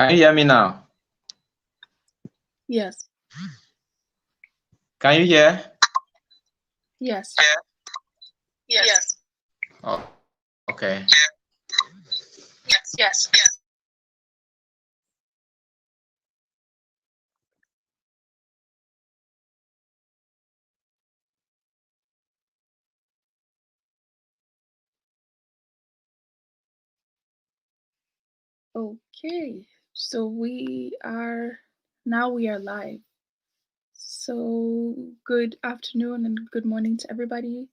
Can you hear me now? Yes. Can you hear? Yes. Yes. Oh, okay. Yes. Okay. So we are live. So good afternoon and good morning to everybody.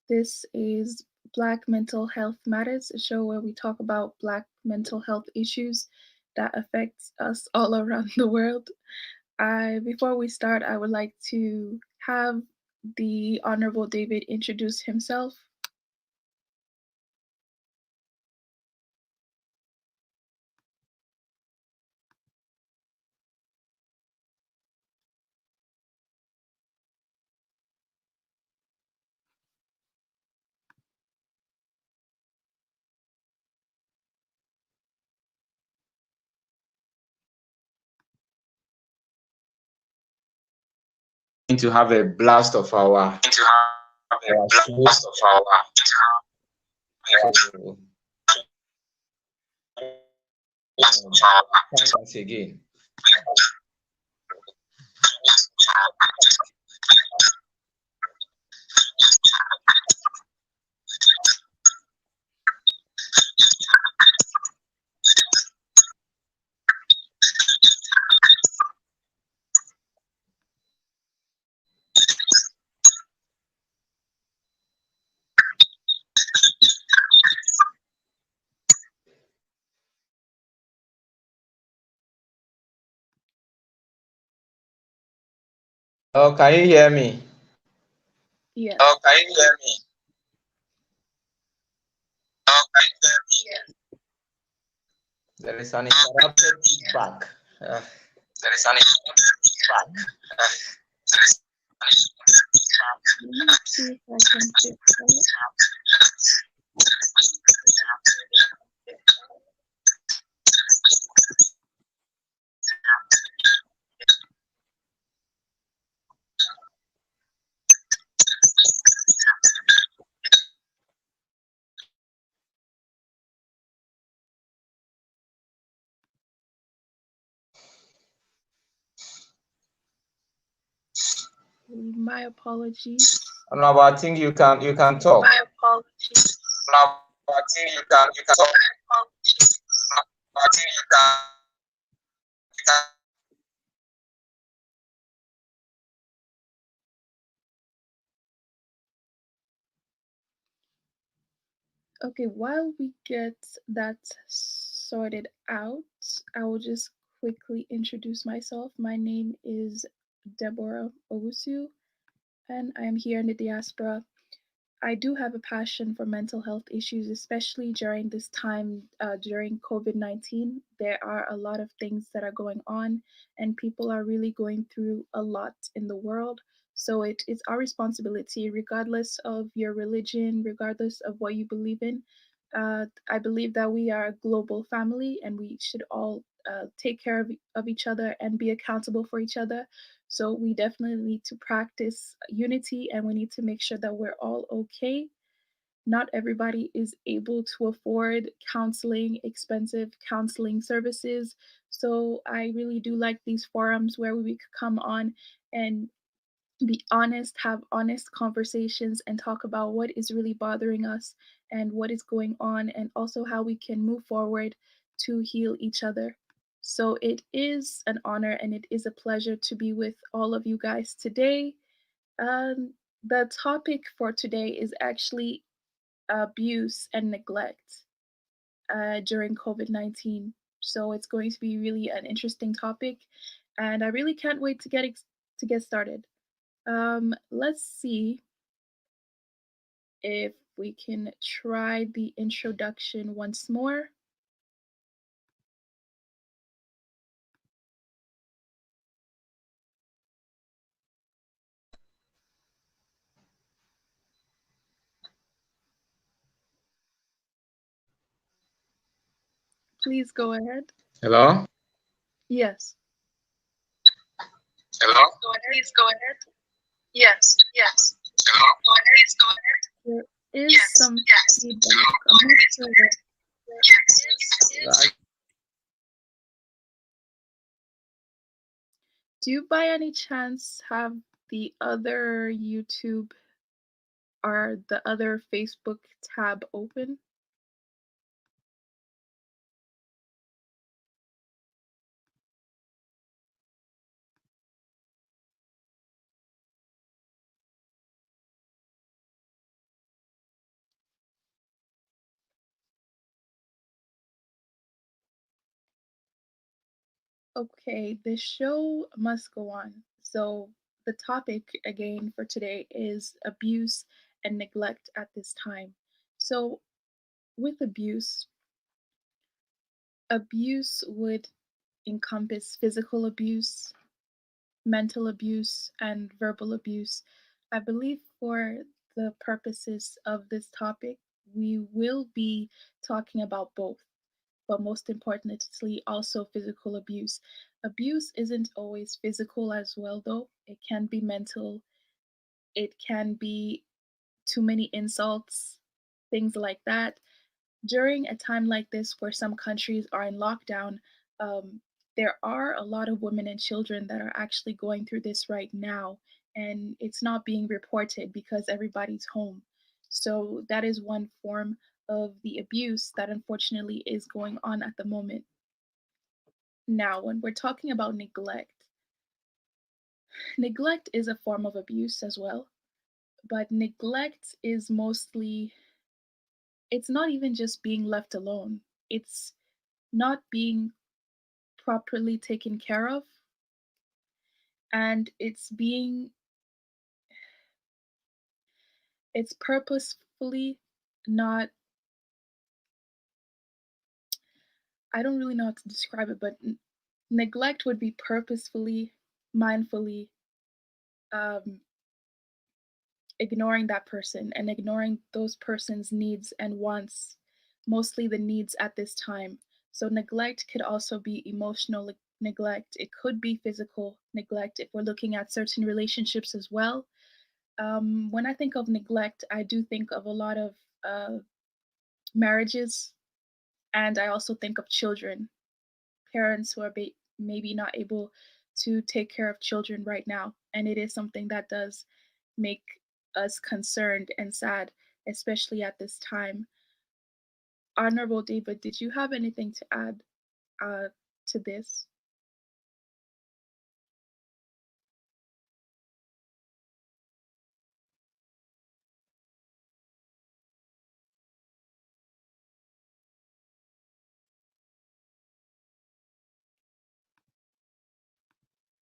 This is Black Mental Health Matters, a show where we talk about Black mental health issues that affect us all around the world. Before we start, I would like to have the Honorable David introduce himself. To have a blast of our once again. Oh, can you hear me? Yes. Oh, can you hear me? Oh, can you hear me? There is an interrupted feedback. There is an interrupted feedback. Let me see if I can fix it. My apologies. No, but I think you can talk. My apologies. No, I think you can talk. I think you can. Okay, while we get that sorted out, I will just quickly introduce myself. My name is Deborah Owusu, and I am here in the diaspora. I do have a passion for mental health issues, especially during this time, during COVID-19. There are a lot of things that are going on, and people are really going through a lot in the world. So it is our responsibility, regardless of your religion, regardless of what you believe in. I believe that we are a global family, and we should all take care of each other and be accountable for each other. So we definitely need to practice unity, and we need to make sure that we're all okay. Not everybody is able to afford counseling, expensive counseling services. So I really do like these forums where we could come on and be honest, have honest conversations, and talk about what is really bothering us and what is going on, and also how we can move forward to heal each other. So it is an honor and it is a pleasure to be with all of you guys today. Um, the topic for today is actually abuse and neglect during COVID-19. So it's going to be really an interesting topic, and I really can't wait to get started. Let's see if we can try the introduction once more. Please go ahead. Hello? Yes. Hello? Go ahead. Please go ahead. Yes, yes. Hello? Go ahead. Please go ahead. There is Yes, some yes. feedback. Hello? I'm Go not ahead. sure. Yes. Do you by any chance have the other YouTube or the other Facebook tab open? Okay, the show must go on. So, the topic again for today is abuse and neglect at this time. So, with abuse would encompass physical abuse, mental abuse, and verbal abuse. I believe for the purposes of this topic, we will be talking about both, but most importantly, also physical abuse. Abuse isn't always physical as well, though. It can be mental, it can be too many insults, things like that. During a time like this where some countries are in lockdown, um, there are a lot of women and children that are actually going through this right now, and it's not being reported because everybody's home. So, that is one form of the abuse that unfortunately is going on at the moment. Now, when we're talking about neglect is a form of abuse as well, but neglect is mostly, it's not even just being left alone, it's not being properly taken care of, and it's purposefully not, I don't really know how to describe it, but neglect would be purposefully, mindfully, um, ignoring that person and ignoring those person's needs and wants, mostly the needs at this time. So neglect could also be emotional neglect. It could be physical neglect if we're looking at certain relationships as well. When I think of neglect, I do think of a lot of marriages, and I also think of children, parents who are maybe not able to take care of children right now. And it is something that does make us concerned and sad, especially at this time. Honorable David, did you have anything to add uh, to this?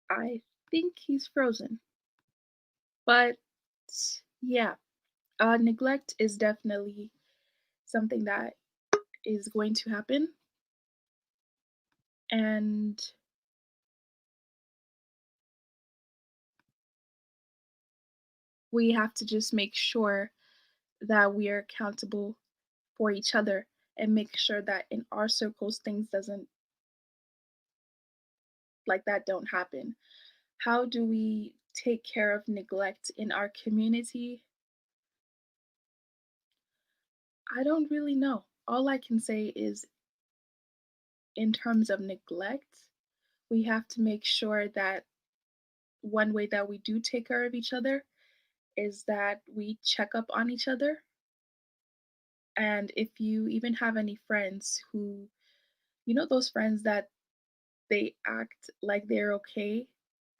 I think he's frozen. But yeah, neglect is definitely something that is going to happen. And we have to just make sure that we are accountable for each other and make sure that in our circles things doesn't like that don't happen. How do we take care of neglect in our community? I don't really know. All I can say is in terms of neglect, we have to make sure that one way that we do take care of each other is that we check up on each other. And if you even have any friends who, those friends that they act like they're okay,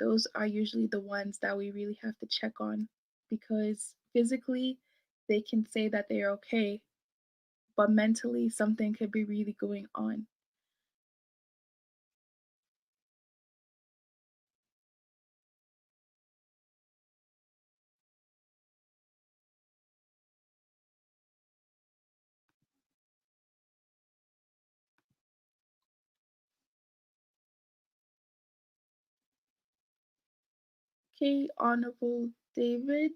those are usually the ones that we really have to check on because physically they can say that they're okay, but mentally something could be really going on. Okay, Honorable David,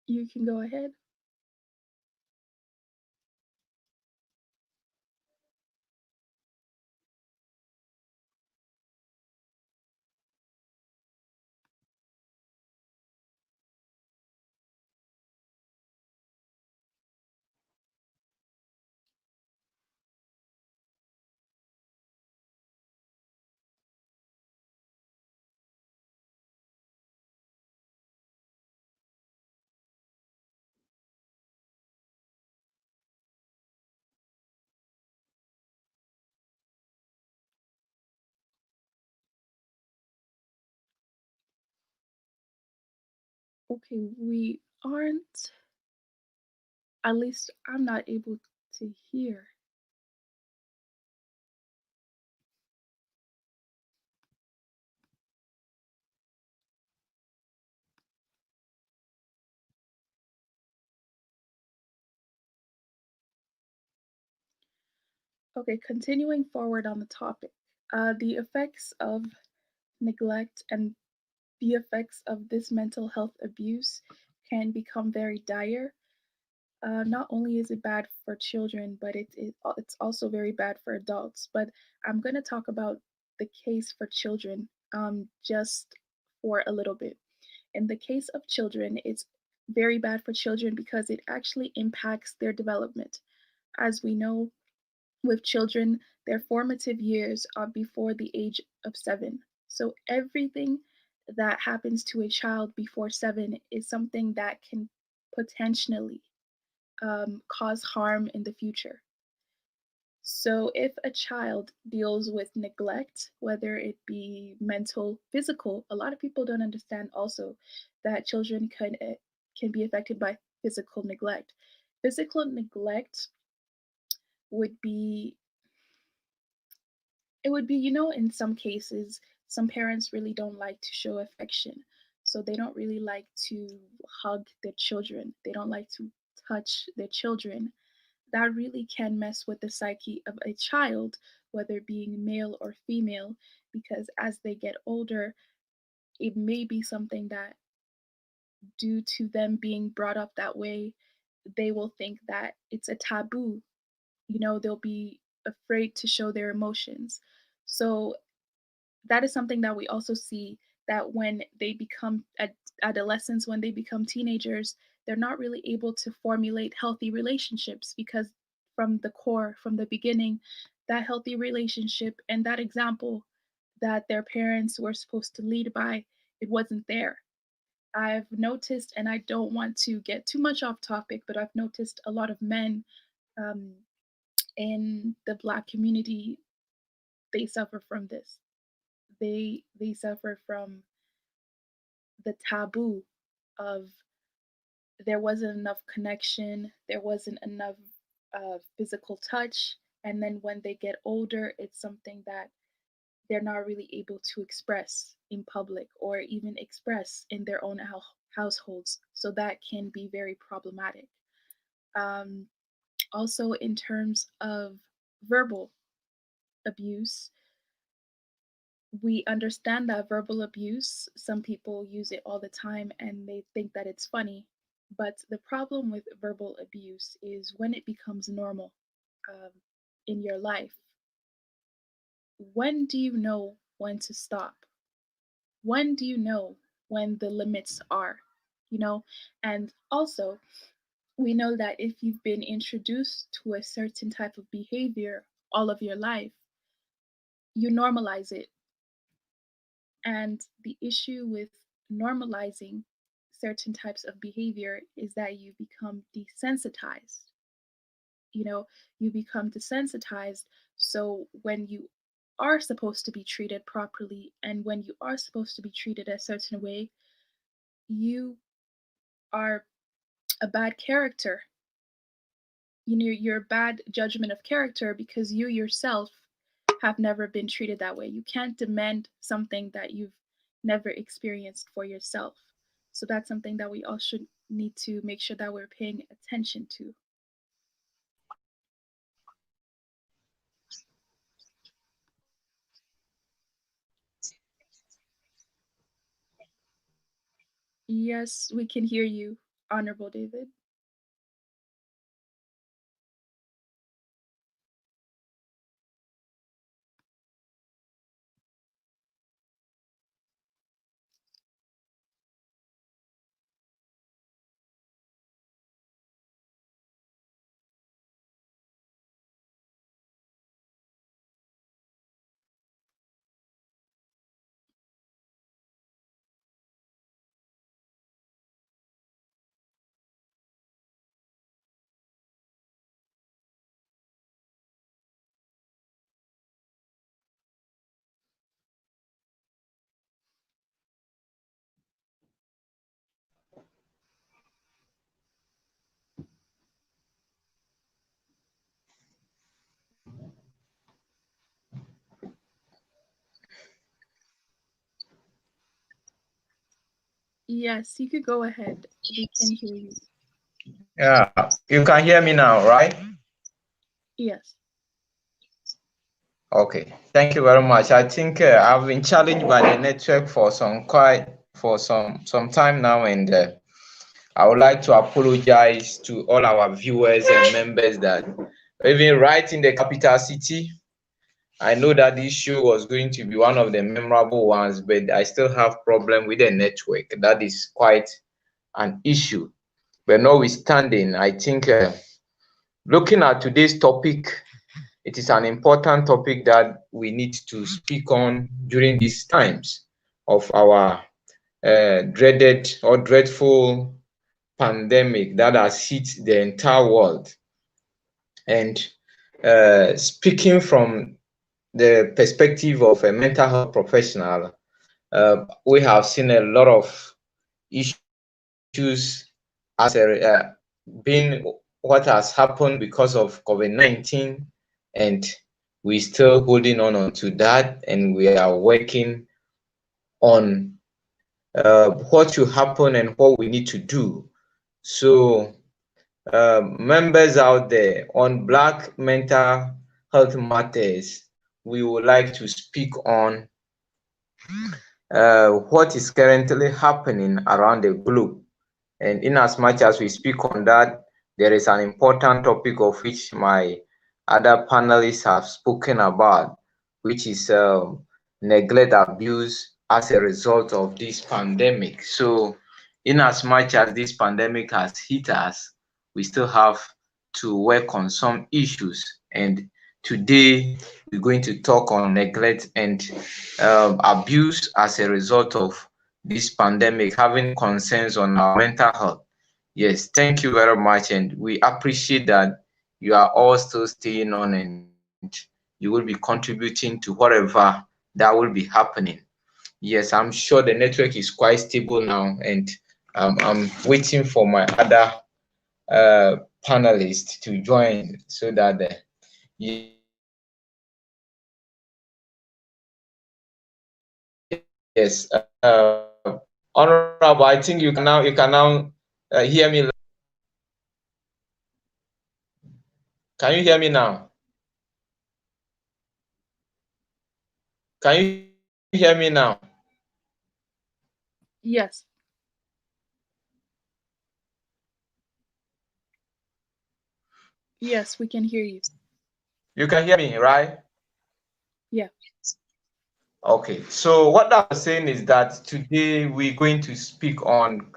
you can go ahead. Okay, we aren't, at least I'm not able to hear. Okay, continuing forward on the topic, the effects of neglect and the effects of this mental health abuse can become very dire. Not only is it bad for children, but it's also very bad for adults. But I'm going to talk about the case for children just for a little bit. In the case of children, it's very bad for children because it actually impacts their development. As we know, with children, their formative years are before the age of 7. So everything that happens to a child before 7 is something that can potentially cause harm in the future. So, if a child deals with neglect, whether it be mental, physical, a lot of people don't understand also that children can be affected by physical neglect. Physical neglect would be it would be, in some cases, some parents really don't like to show affection. So they don't really like to hug their children. They don't like to touch their children. That really can mess with the psyche of a child, whether being male or female, because as they get older, it may be something that, due to them being brought up that way, they will think that it's a taboo. They'll be afraid to show their emotions. So that is something that we also see, that when they become adolescents, when they become teenagers, they're not really able to formulate healthy relationships because from the core, from the beginning, that healthy relationship and that example that their parents were supposed to lead by, it wasn't there. I've noticed, and I don't want to get too much off topic, but I've noticed a lot of men um, in the Black community, they suffer from this. They suffer from the taboo of, there wasn't enough connection, there wasn't enough physical touch, and then when they get older, it's something that they're not really able to express in public or even express in their own households. So that can be very problematic. Um, Also, in terms of verbal abuse, we understand that verbal abuse, some people use it all the time and they think that it's funny. But the problem with verbal abuse is when it becomes normal um, in your life. When do you know when to stop? When do you know when the limits are? You know, and also we know that if you've been introduced to a certain type of behavior all of your life, you normalize it. And the issue with normalizing certain types of behavior is that you become desensitized. You become desensitized. So when you are supposed to be treated properly and when you are supposed to be treated a certain way, you are a bad character. You're a bad judgment of character because you yourself have never been treated that way. You can't demand something that you've never experienced for yourself. So that's something that we all should need to make sure that we're paying attention to. Yes, we can hear you, Honorable David. Yes, you could go ahead. We can hear you. Yeah, you can hear me now, right? Yes. Okay, thank you very much. I think I've been challenged by the network for some time now, and I would like to apologize to all our viewers and members that even right in the capital city. I know that this show was going to be one of the memorable ones, but I still have problem with the network. That is quite an issue. But notwithstanding, I think looking at today's topic, it is an important topic that we need to speak on during these times of our dreaded or dreadful pandemic that has hit the entire world. And speaking from the perspective of a mental health professional, we have seen a lot of issues as being what has happened because of COVID-19, and we still holding on to that, and we are working on what should happen and what we need to do. So members out there on Black mental health matters, we would like to speak on what is currently happening around the globe. And in as much as we speak on that, there is an important topic of which my other panelists have spoken about, which is neglect abuse as a result of this pandemic. So in as much as this pandemic has hit us, we still have to work on some issues. And today we're going to talk on neglect and abuse as a result of this pandemic, having concerns on our mental health. Yes, thank you very much, and we appreciate that you are all still staying on and you will be contributing to whatever that will be happening. Yes, I'm sure the network is quite stable now, and I'm waiting for my other panelists to join so that yes, honorable, I think you can now hear me. Can you hear me now? Can you hear me now? Yes. Yes, we can hear you. You can hear me, right? Yeah. Okay. So what I was saying is that today we're going to speak on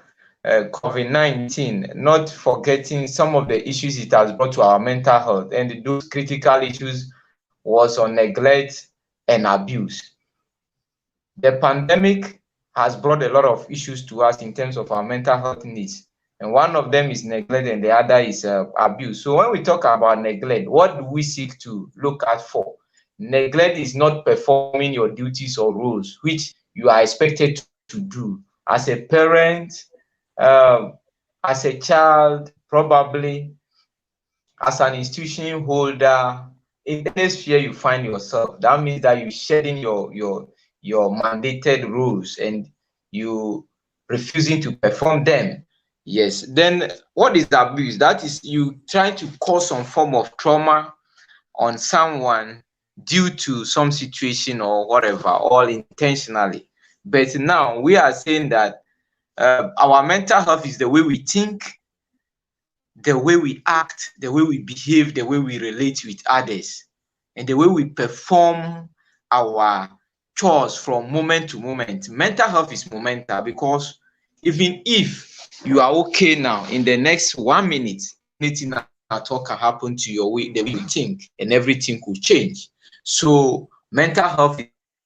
COVID-19, not forgetting some of the issues it has brought to our mental health. And those critical issues was on neglect and abuse. The pandemic has brought a lot of issues to us in terms of our mental health needs. And one of them is neglect, and the other is abuse. So when we talk about neglect, what do we seek to look at for? Neglect is not performing your duties or roles, which you are expected to do as a parent, um, as a child, probably as an institution holder, in any sphere you find yourself. That means that you shedding your mandated rules and you refusing to perform them. Yes. Then what is abuse? That is you trying to cause some form of trauma on someone due to some situation or whatever, all intentionally. But now we are saying that our mental health is the way we think, the way we act, the way we behave, the way we relate with others, and the way we perform our chores from moment to moment. Mental health is momental because even if you are okay now, in the next 1 minute, anything at all can happen to your way, the way you think, and everything could change. So mental health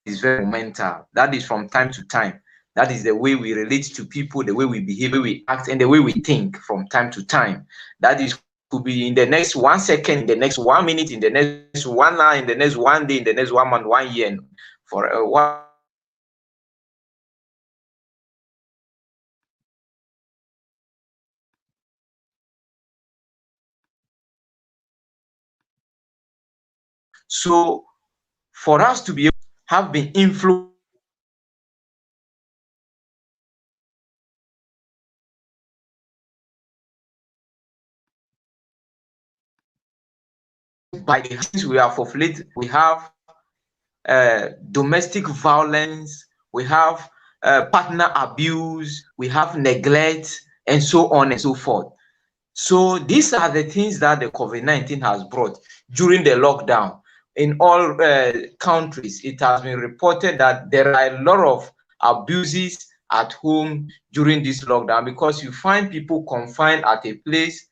is very momental. That is from time to time. That is the way we relate to people, the way we behave, the way we act, and the way we think from time to time. That is could be in the next 1 second, in the next 1 minute, in the next 1 hour, in the next 1 day, in the next 1 month, 1 year, and for whatever it may be. So for us to be able to have been influenced by the things we have of late. We have domestic violence, we have partner abuse, we have neglect, and so on and so forth. So these are the things that the COVID-19 has brought during the lockdown. In all countries, it has been reported that there are a lot of abuses at home during this lockdown, because you find people confined at a place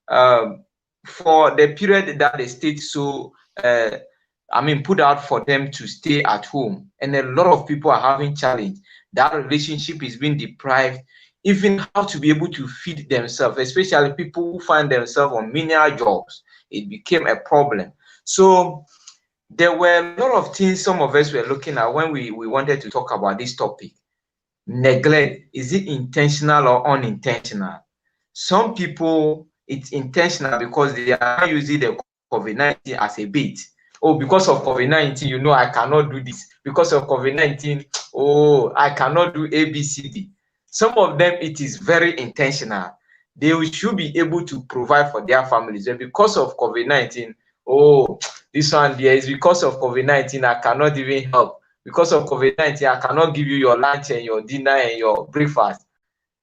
for the period that the state put out for them to stay at home. And a lot of people are having challenge. That relationship is being deprived, even how to be able to feed themselves, especially people who find themselves on menial jobs. It became a problem. So there were a lot of things some of us were looking at when we wanted to talk about this topic. Neglect, is it intentional or unintentional? Some people, it's intentional because they are using the COVID-19 as a bait. Oh, because of COVID-19, I cannot do this. Because of COVID-19, oh, I cannot do ABCD. Some of them, it is very intentional. They should be able to provide for their families. And because of COVID-19, oh, this one there is because of COVID-19, I cannot even help. Because of COVID-19, I cannot give you your lunch and your dinner and your breakfast.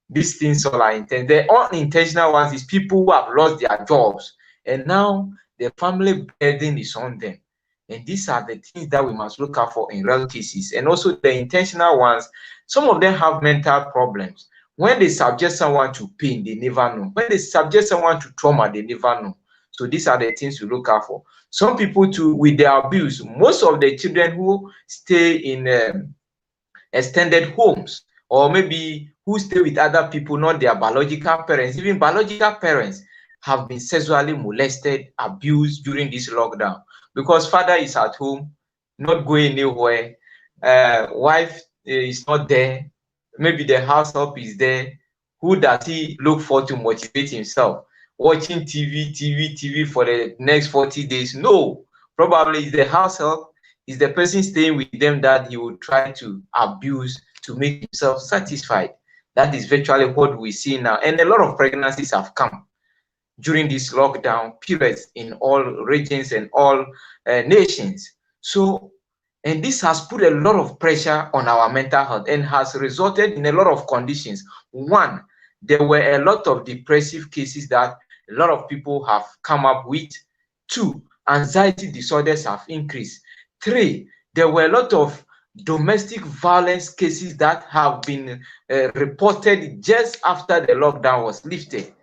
These things all are intentional. The unintentional ones is people who have lost their jobs, and now the family burden is on them. And these are the things that we must look out for in real cases. And also the intentional ones, some of them have mental problems. When they subject someone to pain, they never know. When they subject someone to trauma, they never know. So these are the things we look out for. Some people too, with their abuse, most of the children who stay in extended homes, or maybe who stay with other people, not their biological parents, even biological parents have been sexually molested, abused during this lockdown, because father is at home, not going anywhere, wife is not there, maybe the house help is there. Who does he look for to motivate himself? Watching TV for the next 40 days? No, probably it's the house help, is the person staying with them that he will try to abuse to make himself satisfied. That is virtually what we see now. And a lot of pregnancies have come during this lockdown periods in all regions and all nations. So, and this has put a lot of pressure on our mental health and has resulted in a lot of conditions. One, there were a lot of depressive cases that a lot of people have come up with. Two, anxiety disorders have increased. Three, there were a lot of domestic violence cases that have been reported just after the lockdown was lifted.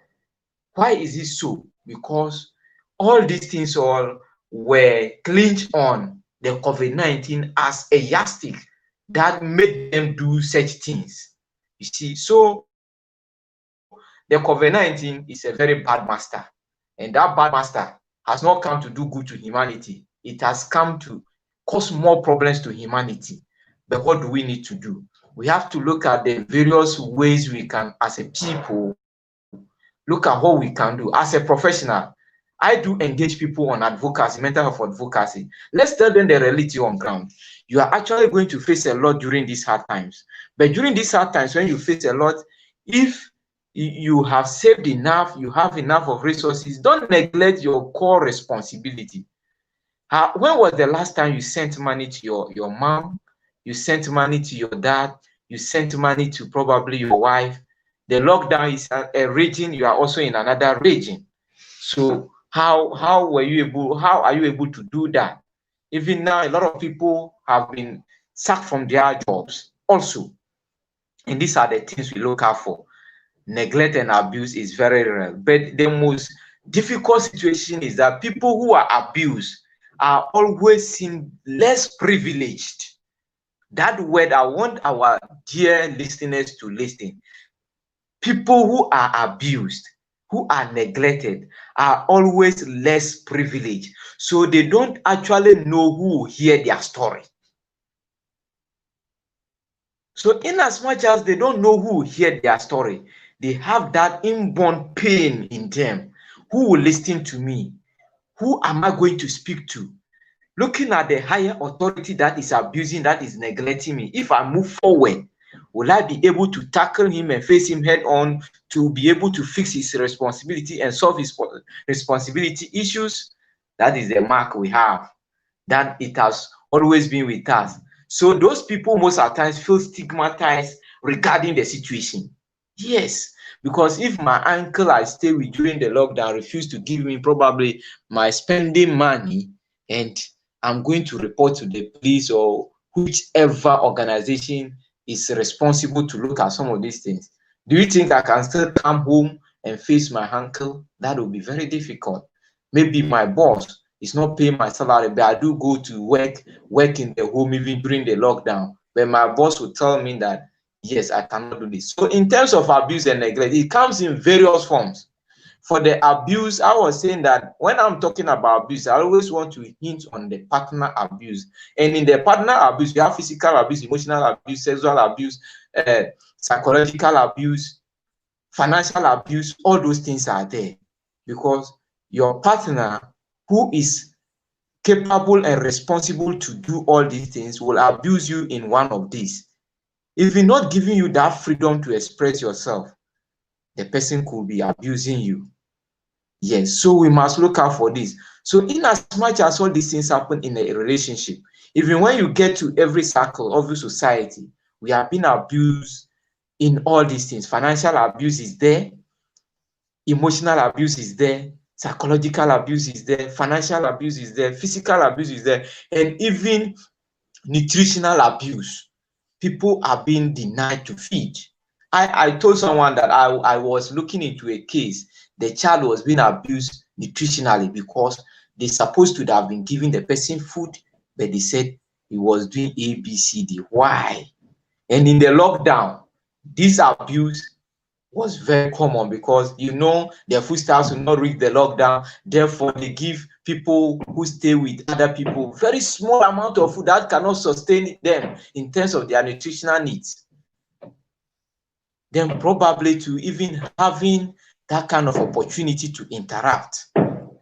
Why is it so? Because all these things all were clinched on the COVID-19 as a yardstick that made them do such things. You see, so the COVID-19 is a very bad master, and that bad master has not come to do good to humanity. It has come to cause more problems to humanity. But what do we need to do? We have to look at the various ways we can, as a people, look at what we can do. As a professional, I do engage people on advocacy, mental health advocacy. Let's tell them the reality on ground. You are actually going to face a lot during these hard times. But during these hard times, when you face a lot, if you have saved enough, you have enough of resources, don't neglect your core responsibility. When was the last time you sent money to your mom? You sent money to your dad? You sent money to probably your wife? The lockdown is a region, you are also in another region. So how are you able to do that? Even now, a lot of people have been sacked from their jobs also. And these are the things we look out for. Neglect and abuse is very real. But the most difficult situation is that people who are abused are always seen less privileged. That word, I want our dear listeners to listen. People who are abused, who are neglected, are always less privileged. So they don't actually know who will hear their story. So in as much as they don't know who will hear their story, they have that inborn pain in them. Who will listen to me? Who am I going to speak to? Looking at the higher authority that is abusing, that is neglecting me, if I move forward, will I be able to tackle him and face him head on to be able to fix his responsibility and solve his responsibility issues? That is the mark we have, that it has always been with us. So those people most of the times feel stigmatized regarding the situation. Yes, because if my uncle I stay with during the lockdown refused to give me probably my spending money, and I'm going to report to the police or whichever organization is responsible to look at some of these things, do you think I can still come home and face my uncle? That will be very difficult. Maybe my boss is not paying my salary, but I do go to work in the home even during the lockdown. But my boss will tell me that yes, I cannot do this. So in terms of abuse and neglect, it comes in various forms. For the abuse, I was saying that when I'm talking about abuse, I always want to hint on the partner abuse. And in the partner abuse, we have physical abuse, emotional abuse, sexual abuse, psychological abuse, financial abuse. All those things are there because your partner, who is capable and responsible to do all these things, will abuse you in one of these. If he's not giving you that freedom to express yourself, the person could be abusing you. Yes, so we must look out for this. So in as much as all these things happen in a relationship, even when you get to every circle of the society, we have been abused in all these things. Financial abuse is there, emotional abuse is there, psychological abuse is there, financial abuse is there, physical abuse is there, and even nutritional abuse. People are being denied to feed. I told someone that I was looking into a case. The child was being abused nutritionally because they supposed to have been giving the person food, but they said he was doing A, B, C, D. Why? And in the lockdown, this abuse was very common because their foodstuffs will not reach the lockdown. Therefore, they give people who stay with other people very small amount of food that cannot sustain them in terms of their nutritional needs. Then probably to even having that kind of opportunity to interact.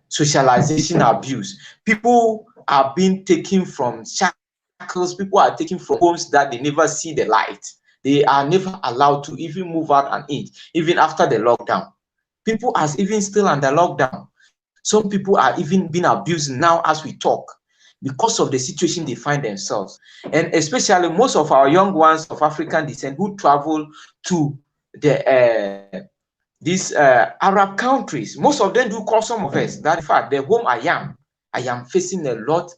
Socialization abuse. People are being taken from shackles. People are taken from homes that they never see the light. They are never allowed to even move out and eat, even after the lockdown. People are even still under lockdown. Some people are even being abused now as we talk because of the situation they find themselves. And especially most of our young ones of African descent who travel to these Arab countries, most of them do call some of us that in fact the home I am facing a lot.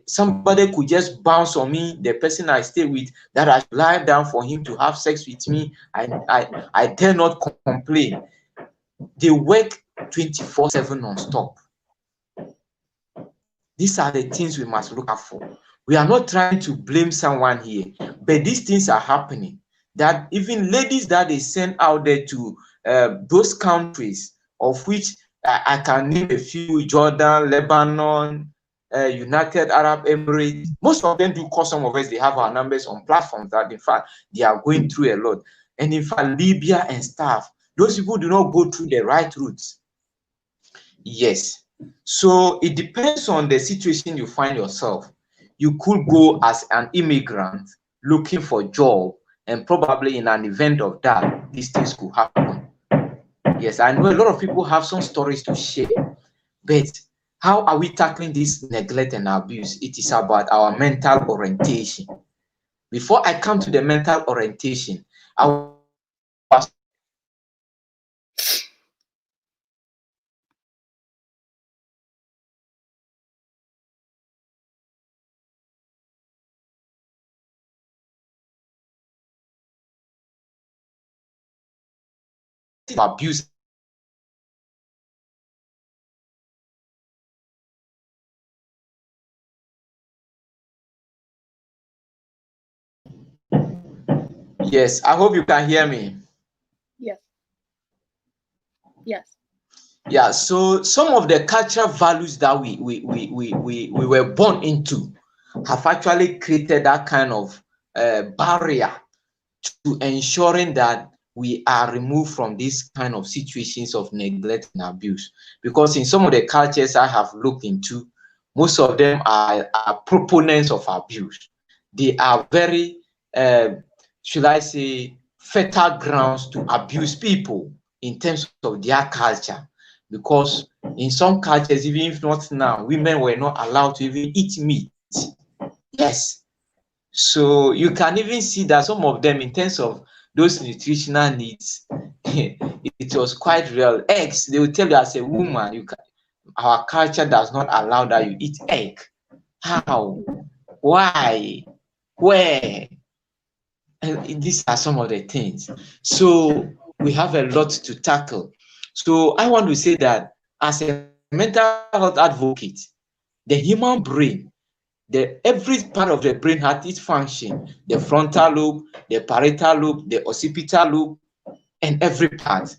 Somebody could just bounce on me, the person I stay with, that I lie down for him to have sex with me. I dare not complain. They work 24/7 non-stop. These are the things we must look out for. We are not trying to blame someone here, but these things are happening. That even ladies that they send out there to those countries, of which I can name a few: Jordan, Lebanon, United Arab Emirates. Most of them do call some of us. They have our numbers on platforms that in fact they are going through a lot. And in fact, Libya and stuff, those people do not go through the right routes. Yes. So it depends on the situation you find yourself. You could go as an immigrant looking for a job, and probably in an event of that, these things could happen. Yes, I know a lot of people have some stories to share, but how are we tackling this neglect and abuse? It is about our mental orientation. Before I come to the mental orientation, I was abuse. Yes, I hope you can hear me. Yes. Yes. Yeah, so some of the cultural values that we were born into have actually created that kind of barrier to ensuring that we are removed from these kind of situations of neglect and abuse. Because in some of the cultures I have looked into, most of them are proponents of abuse. They are very, should I say, fertile grounds to abuse people in terms of their culture. because in some cultures, even if not now, women were not allowed to even eat meat. Yes. So you can even see that some of them, in terms of those nutritional needs, it was quite real. Eggs, they will tell you as a woman, our culture does not allow that you eat egg. How? Why? Where? And these are some of the things. So we have a lot to tackle. So I want to say that as a mental health advocate, the human brain, every part of the brain has its function: the frontal lobe, the parietal lobe, the occipital lobe, and every part.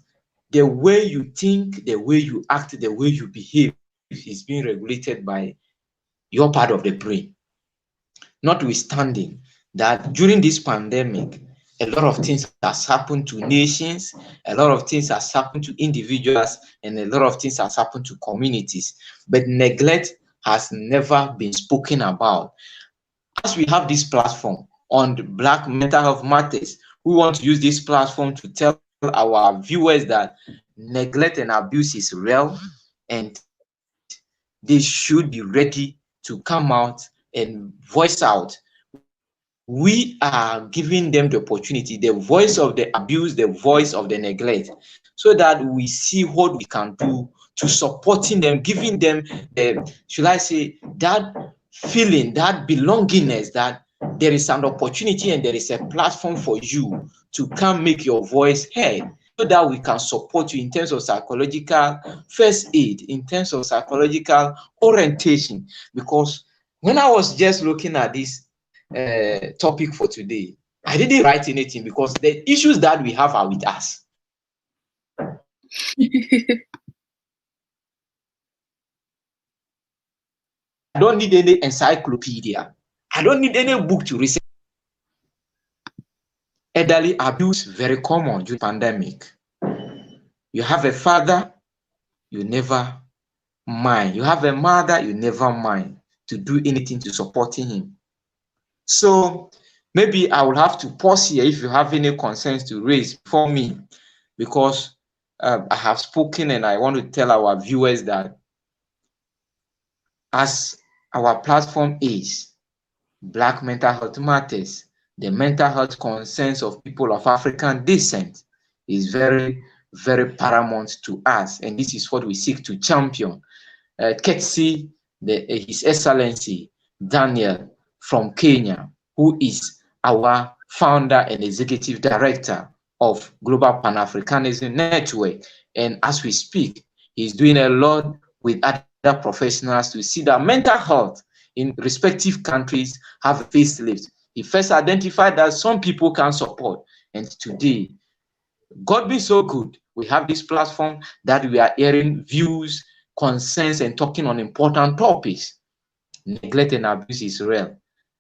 The way you think, the way you act, the way you behave is being regulated by your part of the brain. Notwithstanding that during this pandemic, a lot of things has happened to nations, a lot of things has happened to individuals, and a lot of things has happened to communities. But neglect has never been spoken about. As we have this platform on the Black Mental Health Matters, we want to use this platform to tell our viewers that neglect and abuse is real, and they should be ready to come out and voice out. We are giving them the opportunity, the voice of the abuse, the voice of the neglect, so that we see what we can do to supporting them, giving them the, should I say, that feeling, that belongingness, that there is an opportunity and there is a platform for you to come make your voice heard, so that we can support you in terms of psychological first aid, in terms of psychological orientation. Because when I was just looking at this topic for today, I didn't write anything because the issues that we have are with us. I don't need any encyclopedia. I don't need any book to research. Elderly abuse, very common during the pandemic. You have a father, you never mind. You have a mother, you never mind to do anything to supporting him. So maybe I will have to pause here if you have any concerns to raise for me, because I have spoken and I want to tell our viewers that as our platform is Black Mental Health Matters, the mental health concerns of people of African descent is very, very paramount to us, and this is what we seek to champion. Courtesy His Excellency Daniel from Kenya, who is our founder and executive director of Global Pan-Africanism Network. And as we speak, he's doing a lot with other professionals to see that mental health in respective countries have a facelift. He first identified that some people can support, and today, God be so good, we have this platform that we are hearing views, concerns, and talking on important topics. Neglect and abuse is real.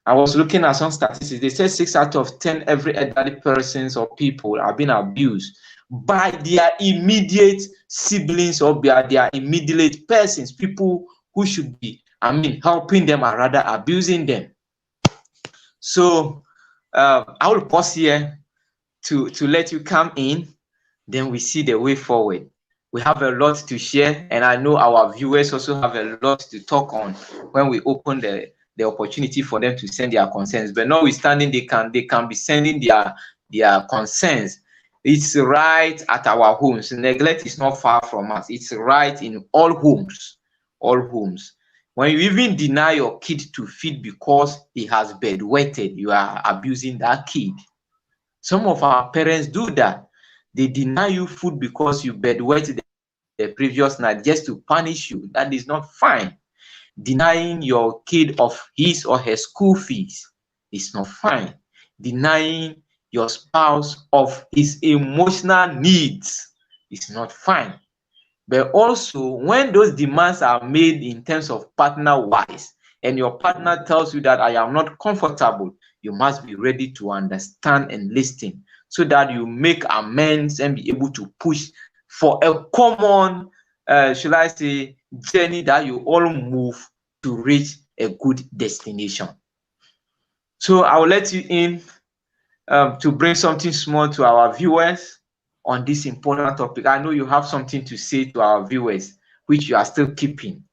I was looking at some statistics. They said 6 out of 10 every elderly persons or people are being abused by their immediate siblings or by their immediate persons, people who should be, helping them are rather abusing them. So I will pause here to let you come in, then we see the way forward. We have a lot to share, and I know our viewers also have a lot to talk on when we open the opportunity for them to send their concerns. But notwithstanding, they can be sending their concerns. It's right at our homes. Neglect is not far from us. It's right in all homes. All homes. When you even deny your kid to feed because he has bedwetted, you are abusing that kid. Some of our parents do that. They deny you food because you bedwetted the previous night just to punish you. That is not fine. Denying your kid of his or her school fees is not fine. Denying your spouse of his emotional needs is not fine. But also, when those demands are made in terms of partner-wise, and your partner tells you that I am not comfortable, you must be ready to understand and listen, so that you make amends and be able to push for a common, should I say, journey that you all move to reach a good destination. So I will let you in to bring something small to our viewers. on this important topic. I know you have something to say to our viewers, which you are still keeping.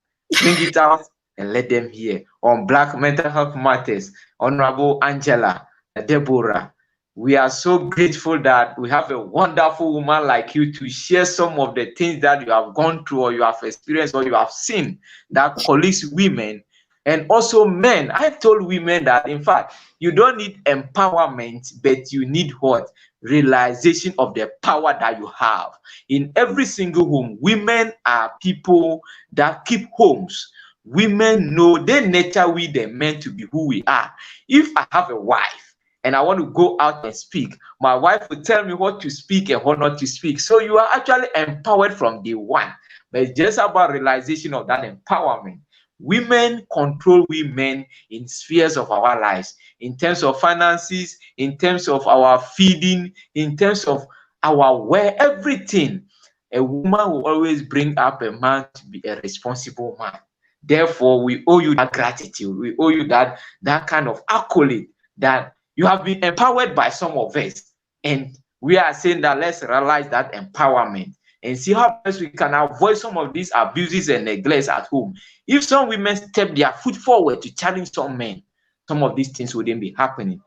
Bring it out and let them hear on Black Mental Health Matters. Honorable Angela, Deborah, we are so grateful that we have a wonderful woman like you to share some of the things that you have gone through or you have experienced or you have seen that colleagues, women, and also men. I've told women that, in fact, you don't need empowerment, but you need what? Realization of the power that you have. In every single home, women are people that keep homes. Women know they nature we the men to be who we are. If I have a wife and I want to go out and speak, my wife will tell me what to speak and what not to speak. So you are actually empowered from day one. But it's just about realization of that empowerment. Women control women in spheres of our lives, in terms of finances, in terms of our feeding, in terms of our wear, everything. A woman will always bring up a man to be a responsible man. Therefore, we owe you that gratitude. We owe you that kind of accolade that you have been empowered by some of us. And we are saying that let's realize that empowerment and see how best we can avoid some of these abuses and neglects at home. If some women step their foot forward to challenge some men, some of these things wouldn't be happening.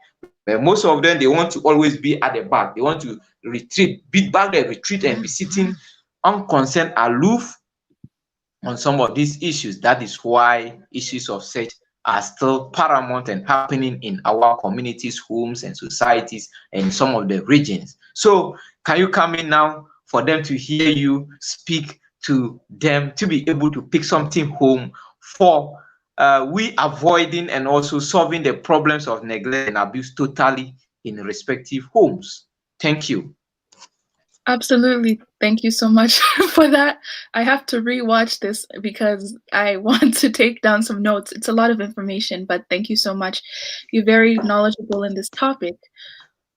But most of them, they want to always be at the back. They want to retreat, beat back the retreat and be sitting unconcerned, aloof on some of these issues. That is why issues of such are still paramount and happening in our communities, homes, and societies, and some of the regions. So, can you come in now for them to hear you speak to them to be able to pick something home for we avoiding and also solving the problems of neglect and abuse totally in respective homes? Thank you. Absolutely. Thank you so much for that. I have to rewatch this because I want to take down some notes. It's a lot of information, but thank you so much. You're very knowledgeable in this topic.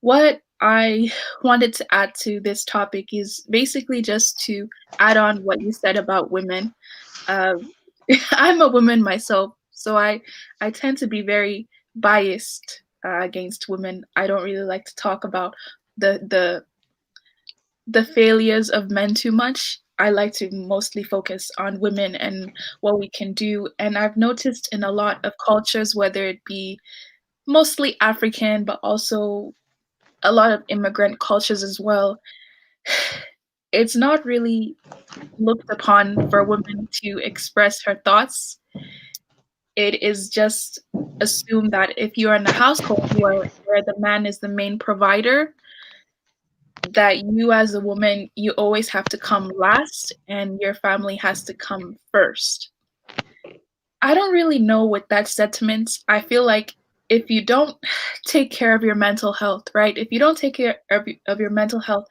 What I wanted to add to this topic is basically just to add on what you said about women. I'm a woman myself, so I tend to be very biased against women. I don't really like to talk about the failures of men too much. I like to mostly focus on women and what we can do. And I've noticed in a lot of cultures, whether it be mostly African, but also a lot of immigrant cultures as well, it's not really looked upon for a woman to express her thoughts. It is just assumed that if you are in a household where the man is the main provider, that you as a woman, you always have to come last and your family has to come first. I don't really know what that sentiment. I feel like if you don't take care of your mental health, right? If you don't take care of your mental health,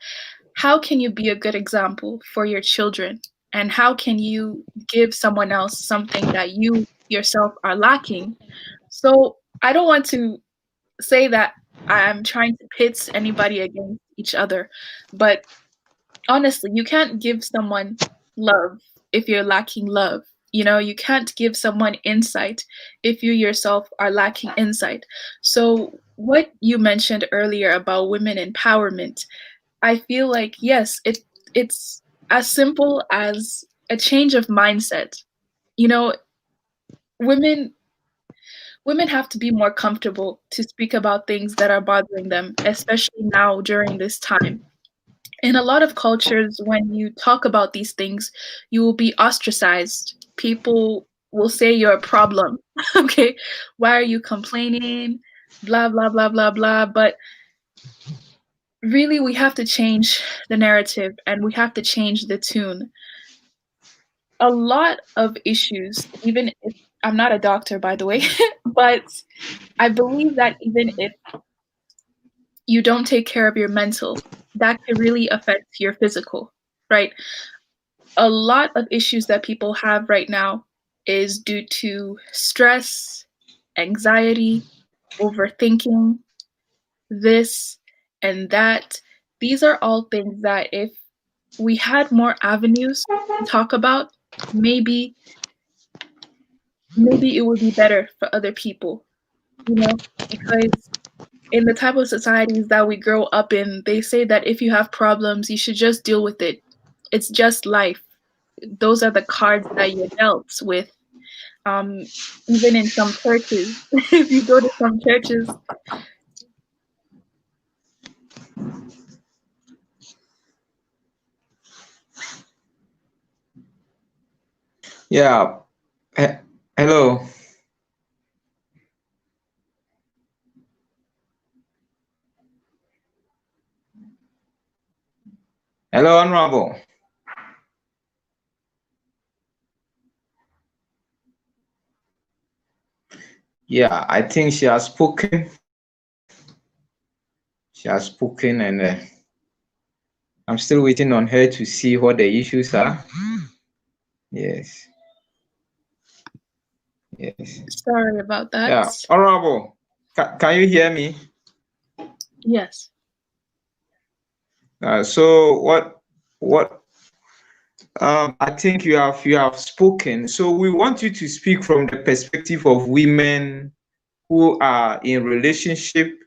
how can you be a good example for your children? And how can you give someone else something that you yourself are lacking? So I don't want to say that I'm trying to pit anybody against each other, but honestly, you can't give someone love if you're lacking love. You know, you can't give someone insight if you yourself are lacking insight. So, what you mentioned earlier about women empowerment, I feel like yes, it's as simple as a change of mindset. You know, women women have to be more comfortable to speak about things that are bothering them, especially now during this time. In a lot of cultures, when you talk about these things, you will be ostracized. People will say you're a problem. Okay, why are you complaining? Blah, blah, blah, blah, blah. But really, we have to change the narrative and we have to change the tune. A lot of issues, even if I'm not a doctor, by the way, but I believe that even if you don't take care of your mental, that could really affect your physical, right? A lot of issues that people have right now is due to stress, anxiety, overthinking, this and that. These are all things that if we had more avenues to talk about, maybe it would be better for other people, you know, because in the type of societies that we grow up in, they say that if you have problems, you should just deal with it. It's just life. Those are the cards that you're dealt with. Even in some churches, if you go to some churches, Yeah. Hello. Hello, Honorable. Yeah, I think she has spoken. She has spoken, and I'm still waiting on her to see what the issues are. Yes. Yes. sorry about that. Yeah, Honorable, can you hear me? Yes. So what I think you have spoken. So we want you to speak from the perspective of women who are in relationship,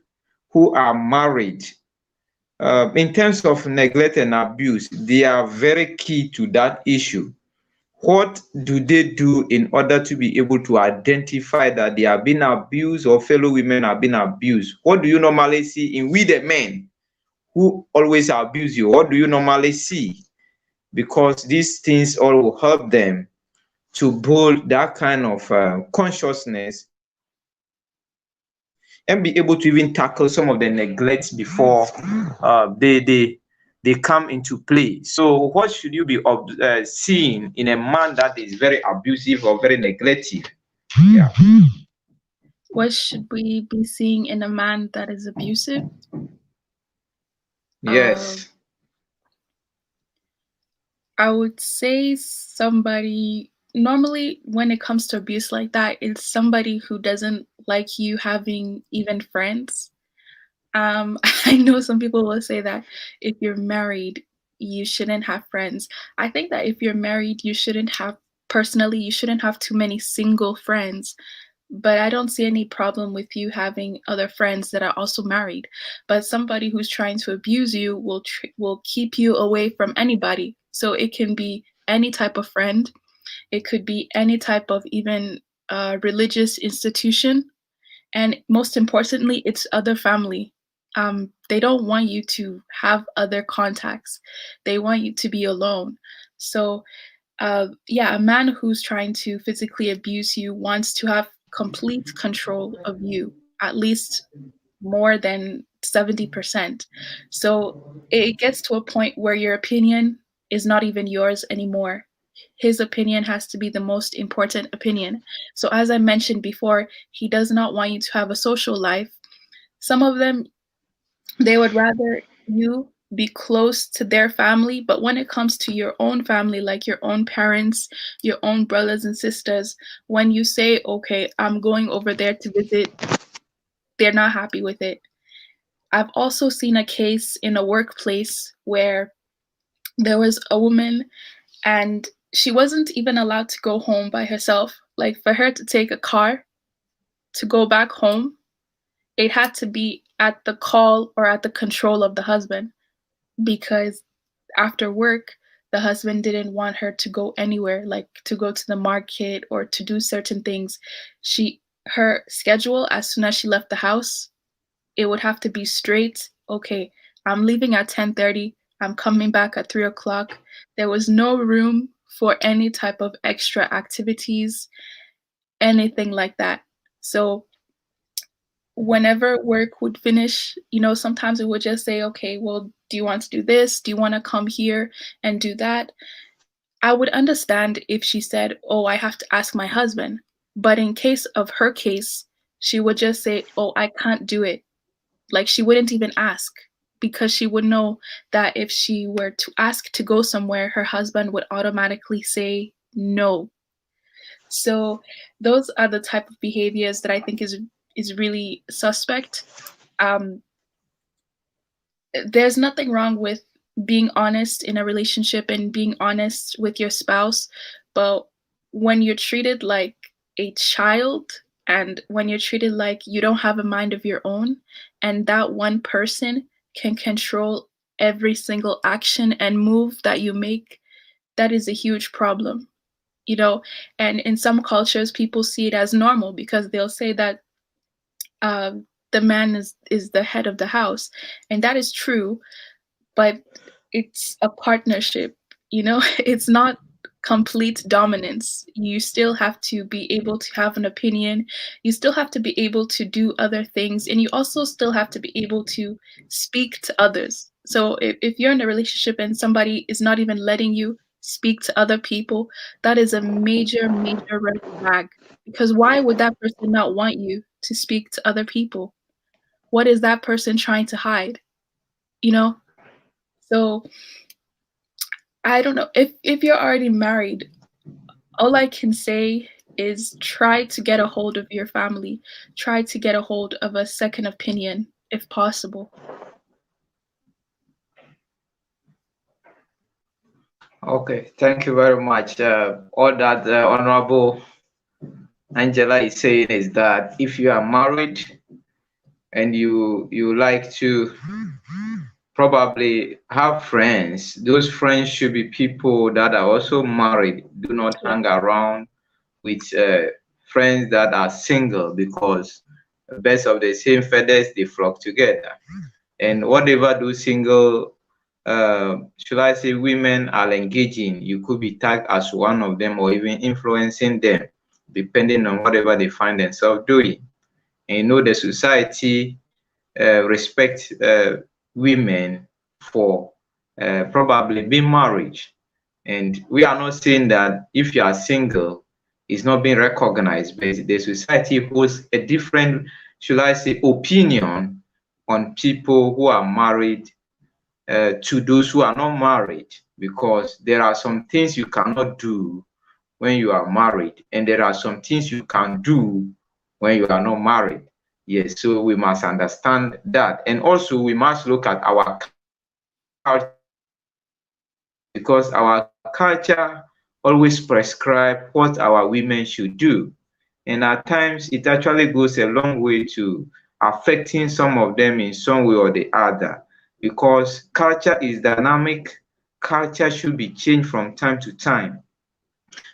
who are married. In terms of neglect and abuse, they are very key to that issue. What do they do in order to be able to identify that they are being abused or fellow women are being abused? What do you normally see in we the men who always abuse you? What do you normally see? Because these things all will help them to build that kind of consciousness and be able to even tackle some of the neglects before they come into play. So what should you be seeing in a man that is very abusive or very neglective? Yeah. What should we be seeing in a man that is abusive? Yes. I would say somebody, normally when it comes to abuse like that, it's somebody who doesn't like you having even friends. I know some people will say that if you're married, you shouldn't have friends. I think that if you're married, you shouldn't have, personally, you shouldn't have too many single friends. But I don't see any problem with you having other friends that are also married. But somebody who's trying to abuse you will keep you away from anybody. So it can be any type of friend. It could be any type of even religious institution, and most importantly, it's other family. They don't want you to have other contacts. They want you to be alone. So yeah, a man who's trying to physically abuse you wants to have complete control of you, at least more than 70%. So it gets to a point where your opinion is not even yours anymore. His opinion has to be the most important opinion. So, as I mentioned before, he does not want you to have a social life. Some of them, they would rather you be close to their family, but when it comes to your own family, like your own parents, your own brothers and sisters, when you say, okay, I'm going over there to visit, they're not happy with it. I've also seen a case in a workplace where there was a woman and she wasn't even allowed to go home by herself. Like for her to take a car to go back home, it had to be at the call or at the control of the husband, because after work, the husband didn't want her to go anywhere, like to go to the market or to do certain things. Her schedule, as soon as she left the house, it would have to be straight. Okay, I'm leaving at 10:30. I'm coming back at 3 o'clock. There was no room for any type of extra activities, anything like that. So whenever work would finish, sometimes it would just say, okay, well, do you want to do this? Do you want to come here and do that? I would understand if she said, oh, I have to ask my husband. But in case of her case, she would just say, oh, I can't do it. Like she wouldn't even ask, because she would know that if she were to ask to go somewhere, her husband would automatically say no. So those are the type of behaviors that I think is really suspect. Um, there's nothing wrong with being honest in a relationship and being honest with your spouse, but when you're treated like a child, And when you're treated like you don't have a mind of your own, and that one person can control every single action and move that you make, that is a huge problem, you know. And in some cultures, people see it as normal because they'll say that uh, the man is the head of the house, and that is true, but it's a partnership, you know. It's not complete dominance. You still have to be able to have an opinion, you still have to be able to do other things, and you also still have to be able to speak to others. So if you're in a relationship and somebody is not even letting you speak to other people, that is a major major red flag, because why would that person not want you to speak to other people? What is that person trying to hide, you know? So I don't know. If you're already married, all I can say is try to get a hold of your family. Try to get a hold of a second opinion if possible. Okay, thank you very much. All that Honorable Angela is saying is that if you are married and you like to probably have friends, those friends should be people that are also married. Do not Yeah. hang around with friends that are single, because birds of the same feathers, they flock together. And whatever those single, should I say, women are engaging, you could be tagged as one of them or even influencing them, depending on whatever they find themselves doing. And you know, the society respect women for probably being married. And we are not saying that if you are single, it's not being recognized, but the society holds a different, should I say, opinion on people who are married to those who are not married, because there are some things you cannot do when you are married, and there are some things you can do when you are not married. Yes, so we must understand that. And also we must look at our culture, because our culture always prescribe what our women should do. And at times it actually goes a long way to affecting some of them in some way or the other, because culture is dynamic. Culture should be changed from time to time.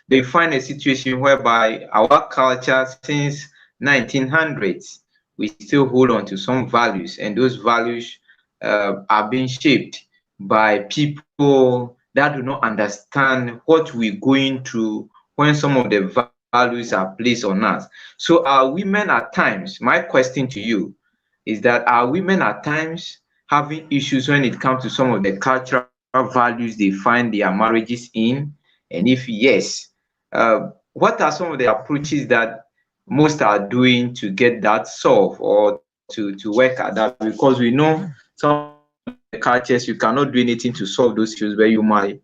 They find a situation whereby our culture since 1900s, we still hold on to some values, and those values are being shaped by people that do not understand what we're going through when some of the values are placed on us. So are women at times, my question to you is that, are women at times having issues when it comes to some of the cultural values they find their marriages in? And if yes, what are some of the approaches that most are doing to get that solved, or to work at that? Because we know some of the cultures, you cannot do anything to solve those issues, but you must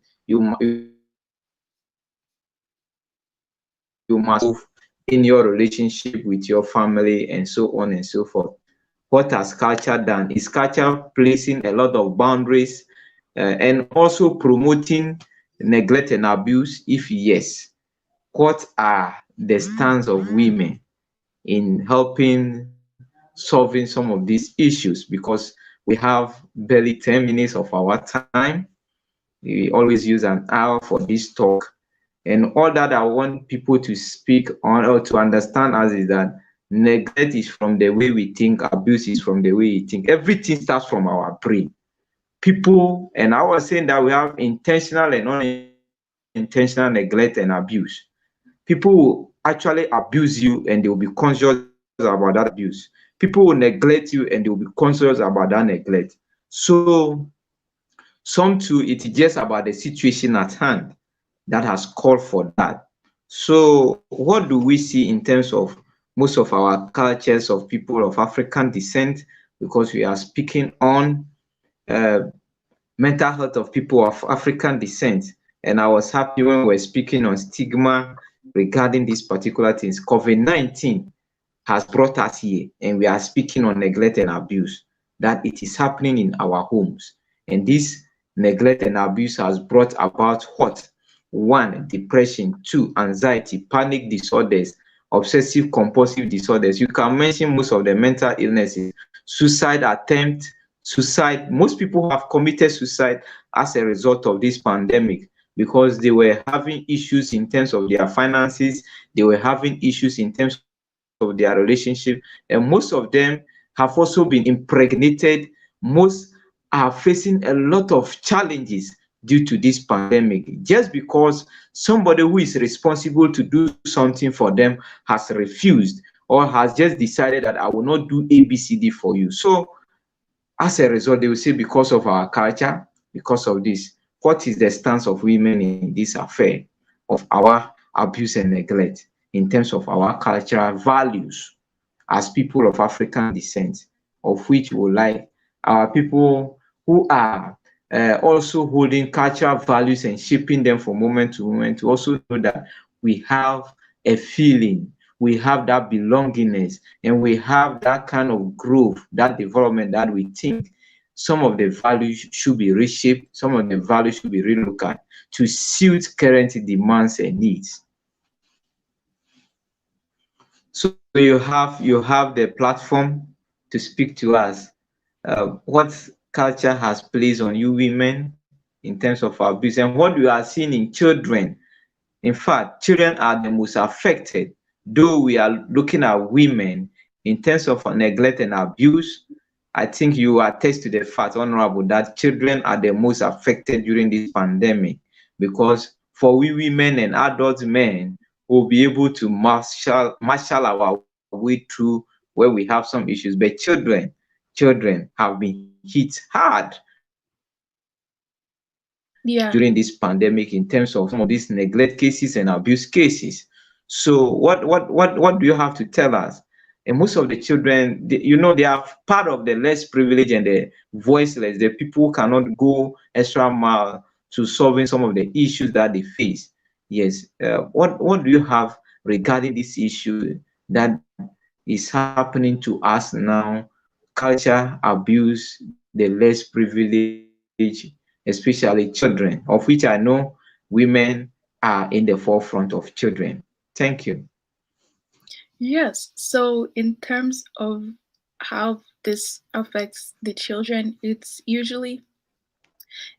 move in your relationship with your family and so on and so forth. What has culture done? Is culture placing a lot of boundaries and also promoting neglect and abuse? If yes, what are the stance of women in helping solving some of these issues? Because we have barely 10 minutes of our time. We always use an hour for this talk. And all that I want people to speak on or to understand us is that neglect is from the way we think, abuse is from the way we think. Everything starts from our brain. People, and I was saying that we have intentional and unintentional neglect and abuse. People will actually abuse you and they will be conscious about that abuse. People will neglect you and they will be conscious about that neglect. So some too, it's just about the situation at hand that has called for that. So what do we see in terms of most of our cultures of people of African descent? Because we are speaking on uh, mental health of people of African descent. And I was happy when we were speaking on stigma regarding these particular things. COVID-19 has brought us here, and we are speaking on neglect and abuse, that it is happening in our homes. And this neglect and abuse has brought about what? One, depression. Two, anxiety, panic disorders, obsessive compulsive disorders. You can mention most of the mental illnesses, suicide attempt, suicide. Most people have committed suicide as a result of this pandemic because they were having issues in terms of their finances, they were having issues in terms of their relationship, and most of them have also been impregnated. Most are facing a lot of challenges due to this pandemic just because somebody who is responsible to do something for them has refused or has just decided that I will not do ABCD for you. So as a result, they will say because of our culture, because of this, what is the stance of women in this affair of our abuse and neglect in terms of our cultural values as people of African descent, of which we like our people who are also holding cultural values and shaping them from moment to moment to also know that we have a feeling, we have that belongingness, and we have that kind of growth, that development that we think some of the values should be reshaped, some of the values should be relooked at to suit current demands and needs. So you have the platform to speak to us. What culture has placed on you women in terms of abuse and what you are seeing in children. In fact, children are the most affected, though we are looking at women in terms of neglect and abuse. I think you attest to the fact, Honorable, that children are the most affected during this pandemic because for we women and adult men will be able to marshal our way through where we have some issues. But children have been hit hard during this pandemic in terms of some of these neglect Yeah. cases and abuse cases. So what do you have to tell us? And most of the children, they are part of the less privileged and the voiceless, the people who cannot go extra mile to solving some of the issues that they face. Yes. What do you have regarding this issue that is happening to us now? Culture abuse, the less privileged, especially children, of which I know women are in the forefront of children. Thank you. Yes. So in terms of how this affects the children, it's usually